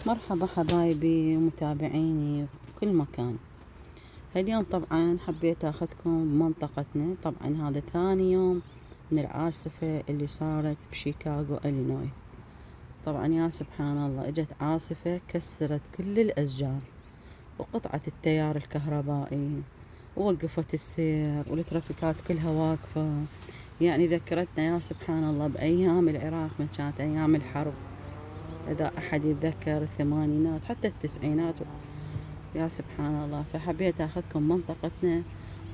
مرحبا حبايبي ومتابعيني في كل مكان. اليوم طبعا حبيت اخذكم بمنطقتنا. طبعا هذا ثاني يوم من العاصفة اللي صارت بشيكاغو إلينوي. طبعا يا سبحان الله، اجت عاصفة كسرت كل الاشجار وقطعت التيار الكهربائي ووقفت السير والترافيكات كلها واقفة. يعني ذكرتنا يا سبحان الله بأيام العراق من كانت أيام الحرب. إذا أحد يتذكر الثمانينات حتى التسعينات، يا سبحان الله. فحبيت أخذكم منطقتنا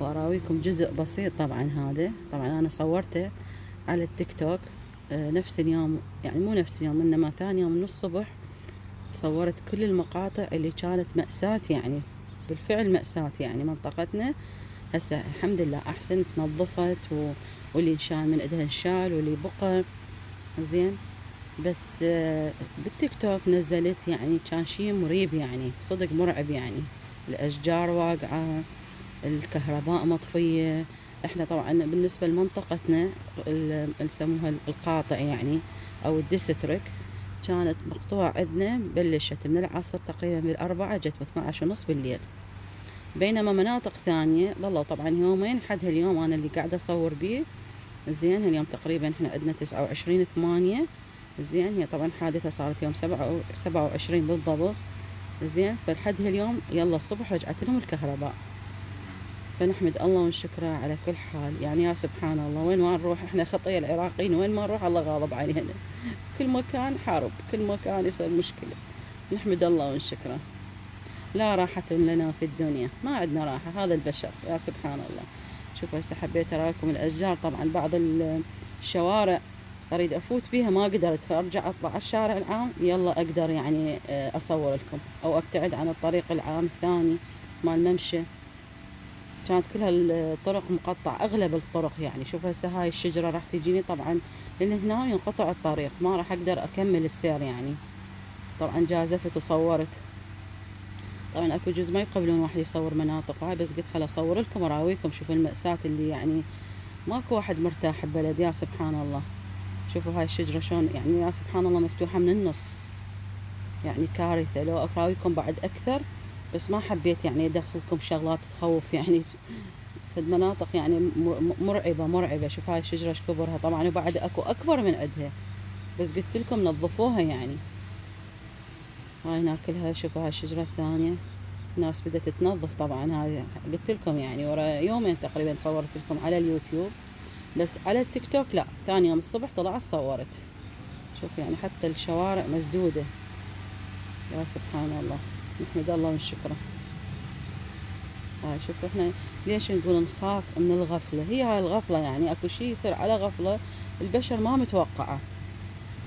وأراويكم جزء بسيط. طبعا أنا صورته على التيك توك نفس اليوم، يعني مو نفس اليوم إنما ثاني يوم من الصبح. صورت كل المقاطع اللي كانت مأساة، يعني بالفعل مأساة. يعني منطقتنا هسه الحمد لله أحسن، تنظفت واللي انشال من إيدها انشال واللي بقى زين. بس بالتيك توك نزلت، يعني كان شي مريب، يعني صدق مرعب. يعني الأشجار واقعة، الكهرباء مطفية. احنا طبعا بالنسبة لمنطقتنا نسموها القاطع يعني او الديستريك، كانت مقطوعة عندنا، بلشت من العصر تقريبا بالأربعة جت 12 ونص بالليل. بينما مناطق ثانية ظلوا طبعا يومين حد هاليوم أنا اللي قاعدة أصور بيه. زين اليوم تقريبا احنا عندنا 29/8. زين هي طبعا حادثة صارت يوم 27 بالضبط. زين فلحد هاليوم يلا الصبح رجعت لهم الكهرباء. فنحمد الله ونشكره على كل حال. يعني يا سبحان الله، وين ما نروح احنا خطية العراقيين، وين ما نروح الله غاضب علينا. كل مكان حرب، كل مكان يصير مشكلة. نحمد الله ونشكره. لا راحة لنا في الدنيا، ما عندنا راحة، هذا البشر يا سبحان الله. شوفوا هسه حبيت أراكم الأشجار. طبعا بعض الشوارع أريد أفوت بيها ما قدرت، فأرجع أطلع على الشارع العام يلا أقدر يعني أصور لكم، أو أبتعد عن الطريق العام الثاني مال ممشى. كانت كل هالطرق مقطع، أغلب الطرق. يعني شوف هسه هاي الشجرة راح تجيني طبعا لأن هنا ينقطع الطريق، ما راح أقدر أكمل السير يعني. طبعا جازفت وصورت. طبعا اكو جزء ما يقبلون واحد يصور مناطق هاي، بس قلت خل اصور لكم واراويكم. شوفوا المأساة اللي يعني ماكو واحد مرتاح ببلد. يا سبحان الله، شوفوا هاي الشجرة شلون يعني يا سبحان الله مفتوحة من النص. يعني كارثة. لو اراويكم بعد اكثر بس ما حبيت يعني ادخلكم شغلات تخوف يعني. في المناطق يعني مرعبة مرعبة. شوف هاي الشجرة ايش كبرها طبعا، وبعد اكو اكبر من عندها، بس قلت لكم نظفوها يعني. هاي ناكلها. شوفوا هاي الشجرة الثانية، الناس بدأت تنظف. طبعا هاي قلت لكم يعني ورا يومين تقريبا صورت لكم على اليوتيوب، بس على التيك توك لا، ثاني يوم الصبح طلعت صورت. شوف يعني حتى الشوارع مسدودة. يا سبحان الله، نحمد الله ونشكره. هاي شوف احنا ليش نقول نخاف من الغفلة؟ هي هاي الغفلة، يعني اكو شي يصير على غفلة البشر ما متوقعه.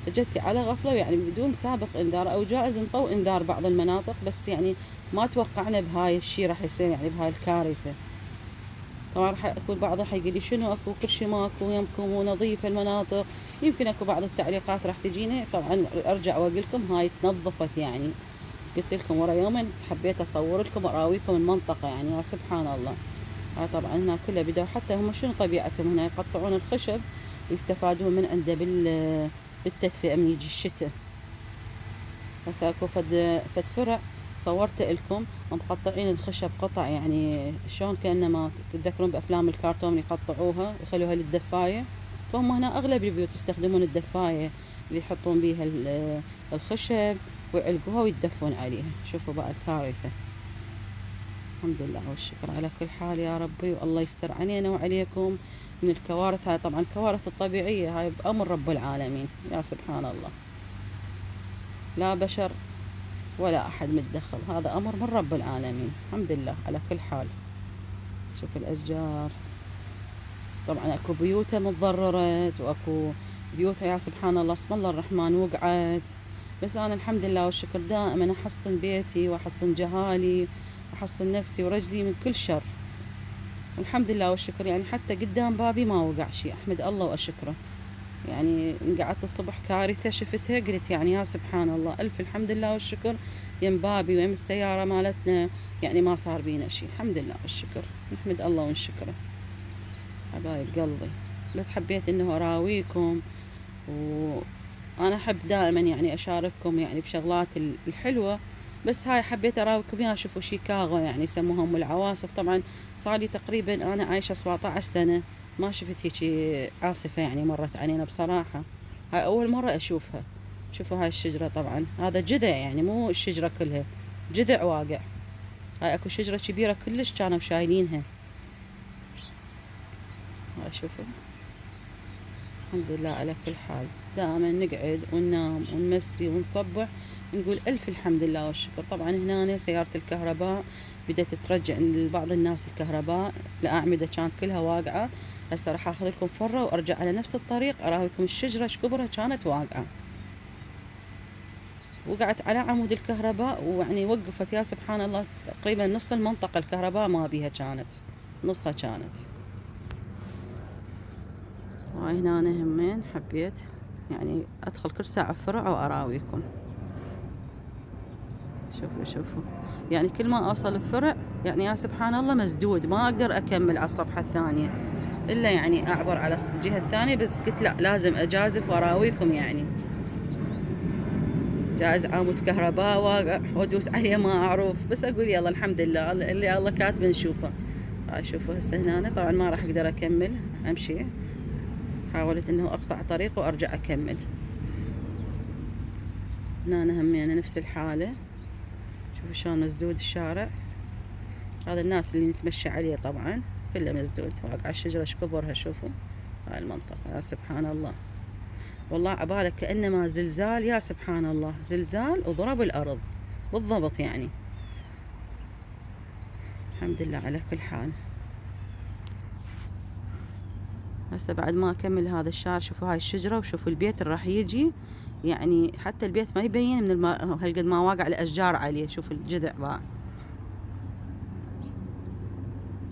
جتي على غفلة يعني بدون سابق انذار، او جائز نطو انذار بعض المناطق، بس يعني ما توقعنا بهاي الشي راح يصير، يعني بهاي الكارثة. طبعا راح اكو بعض راح يقول لي شنو اكو كل شي ماكو يمكم ونظيفة المناطق. يمكن اكو بعض التعليقات راح تجيني. طبعا ارجع واقول لكم هاي تنظفت يعني. قلت لكم ورا يومين حبيت اصور لكم واراويكم المنطقة. يعني يا سبحان الله. هاي طبعا هنا كلها بدأوا، حتى هم شنو طبيعتهم هنا يقطعون الخشب ويستفادون من عنده بالتدفئة من يجي الشتاء. هسه اكو فد فرع صورت لكم مقطعين الخشب قطع، يعني شلون كأنما تتذكرون بأفلام الكرتون يقطعوها يخلوها للدفاية. فهم هنا أغلب البيوت يستخدمون الدفاية اللي يحطون بيها الخشب ويعلقوها ويتدفون عليها. شوفوا بقى الكارثة. الحمد لله والشكر على كل حال يا ربي، والله يستر علينا وعليكم من الكوارث. هاي طبعا الكوارث الطبيعية هاي بأمر رب العالمين. يا سبحان الله، لا بشر ولا أحد متدخل، هذا أمر من رب العالمين. الحمد لله على كل حال. شوف الأشجار. طبعا أكو بيوتها متضررت، وأكو بيوتها يا سبحان الله اسم الله الرحمن وقعت. بس أنا الحمد لله والشكر دائما أحصن بيتي وأحصن جهالي وأحصن نفسي ورجلي من كل شر. والحمد لله والشكر يعني حتى قدام بابي ما وقع شيء، أحمد الله وأشكره. يعني قعدت الصبح كارثة شفتها قلت يعني يا سبحان الله، ألف الحمد لله والشكر. يم بابي ويم السيارة مالتنا يعني ما صار بينا شيء، الحمد لله والشكر. نحمد الله ونشكره حبايب قلبي. بس حبيت انه اراويكم انا احب دائما يعني اشارككم يعني بشغلات الحلوة، بس هاي حبيت اراويكم اياها. شوفوا شيكاغو يعني يسموها ام العواصف. طبعا صار لي تقريبا انا عايشة 17 سنة ما شفت هيك عاصفة يعني مرت علينا بصراحة. هاي اول مرة اشوفها. شوفوا هاي الشجرة، طبعا هذا جذع يعني مو الشجرة كلها، جذع واقع. هاي اكو شجرة كبيرة كلش كانوا شايلينها. هاي شوفوا. الحمد لله على كل حال. دائما نقعد وننام ونمسي ونصبح نقول ألف الحمد لله والشكر. طبعا هنا سيارة الكهرباء بدأت ترجع لبعض الناس الكهرباء، الأعمدة كانت كلها واقعة. هسه راح اخذ لكم فرة وارجع على نفس الطريق اراويكم الشجرة ايش كبرها كانت واقعة. وقعت على عمود الكهرباء ويعني وقفت يا سبحان الله تقريبا نص المنطقة الكهرباء ما بيها كانت، نصها كانت. وهاي هنا همين حبيت يعني ادخل كل ساعة فرع واراويكم. شوفوا يعني كل ما اوصل الفرع يعني يا سبحان الله مسدود، ما اقدر اكمل على الصفحة الثانية الا يعني اعبر على الجهة الثانية. بس قلت لا لازم اجازف واراويكم يعني. جايز عمود كهرباء واقع وادوس عليه ما اعرف، بس اقول يلا الحمد لله اللي الله كاتب نشوفه. شوفوا هسه هنا طبعا ما راح اقدر اكمل امشي. حاولت انه اقطع طريق وارجع اكمل. هنا همينه نفس الحالة. شوفوا شلون مسدود الشارع. هذا الناس اللي نتمشى عليه طبعا كله مسدود، واقع الشجرة ايش كبرها. شوفوا هاي المنطقة يا سبحان الله، والله عبالك كأنما زلزال. يا سبحان الله زلزال وضرب الأرض بالضبط يعني. الحمد لله على كل حال. هسه بعد ما أكمل هذا الشارع شوفوا هاي الشجرة وشوفوا البيت اللي راح يجي. يعني حتى البيت ما يبين من هالقد ما واقع الأشجار عليه. شوفوا الجذع باع.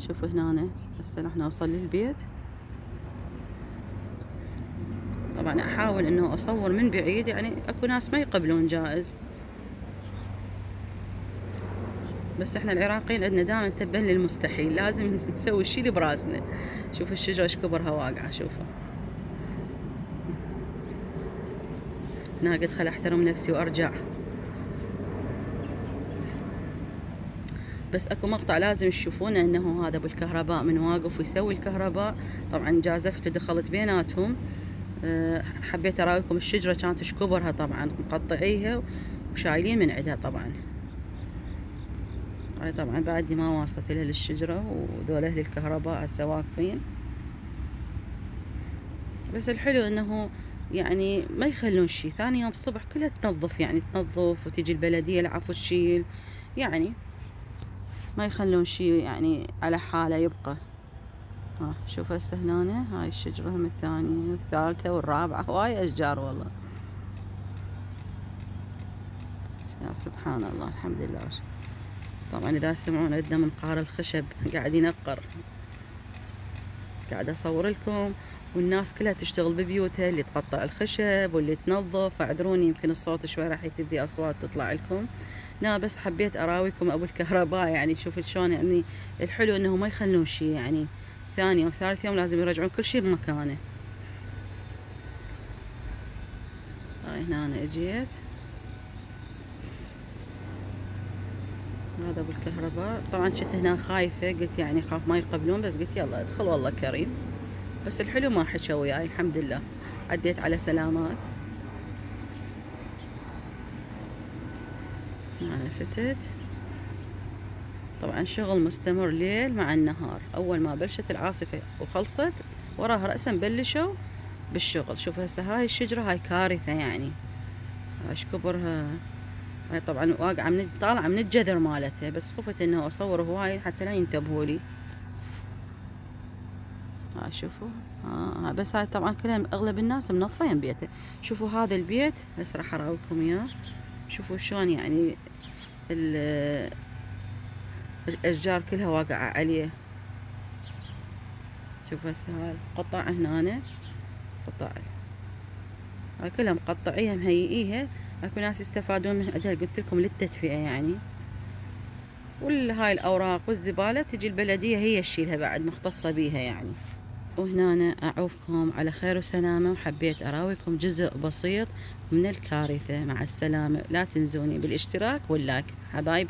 شوفوا هنا هسه راح نوصل للبيت. طبعا أحاول إنه أصور من بعيد يعني أكو ناس ما يقبلون جائز، بس احنا العراقيين عندنا دائما نتبه للمستحيل، لازم نسوي الشي اللي براسنا. شوف الشجرة ايش كبرها واقعة. شوفوا هنا قلت خل احترم نفسي وارجع. بس اكو مقطع لازم تشوفونه انه هذا بالكهرباء من واقف ويسوي الكهرباء. طبعا جازفت ودخلت بيناتهم. حبيت اراويكم الشجرة كانت ايش كبرها، طبعا مقطعيها وشايلين من عندها. طبعا هاي طبعا بعدي ما واصلت لها للشجرة، وذول اهل الكهرباء هسه واقفين. بس الحلو انه يعني ما يخلون شي. ثاني يوم الصبح كلها تنظف يعني تنظف، وتجي البلدية العفو تشيل يعني، ما يخلون شي يعني على حاله يبقى. شوف هسه هنا هاي الشجرة هم الثانية والثالثة والرابعة. هواي اشجار والله يا سبحان الله. الحمد لله. طبعا اذا تسمعون عندنا منقار الخشب قاعد ينقر، قاعد اصور لكم. والناس كلها تشتغل ببيوتها، اللي تقطع الخشب واللي تنظف. فاعذروني يمكن الصوت شوي راح تبدي اصوات تطلع لكم. لا بس حبيت اراويكم ابو الكهرباء يعني. شوفوا شلون يعني الحلو انه ما يخلون شي يعني. ثاني وثالث يوم لازم يرجعون كل شي بمكانه. هاي هنا أنا اجيت. هذا ابو الكهرباء. طبعا كنت هنا خايفة، قلت يعني خاف ما يقبلون، بس قلت يلا ادخل والله كريم. بس الحلو ما حكى وياي الحمد لله، عديت على سلامات. أنا فتت. طبعا شغل مستمر ليل مع النهار. أول ما بلشت العاصفة وخلصت وراها رأسا بلشوا بالشغل. شوف هسه هاي الشجرة هاي كارثة يعني. ايش كبرها. هاي طبعا واقعة طالعة من الجذر مالتها، بس خفت انه اصور هواي حتى لا ينتبهوا لي. شوفوا بس هاي طبعا كلها اغلب الناس منظفين بيته. شوفوا هذا البيت هسه راح اراويكم اياه. شوفوا شلون يعني الاشجار كلها واقعة عليه. شوفوا هسه هاي القطع هنا قطع هاي كلها مقطعيها مهيئيها. اكو ناس يستفادون من عندها قلت لكم للتدفئة يعني. هاي الاوراق والزبالة تجي البلدية هي تشيلها بعد، مختصة بيها يعني. وهنا أنا أعوفكم على خير وسلامة، وحبيت أراويكم جزء بسيط من الكارثة. مع السلامة، لا تنسوني بالاشتراك واللايك حبايب.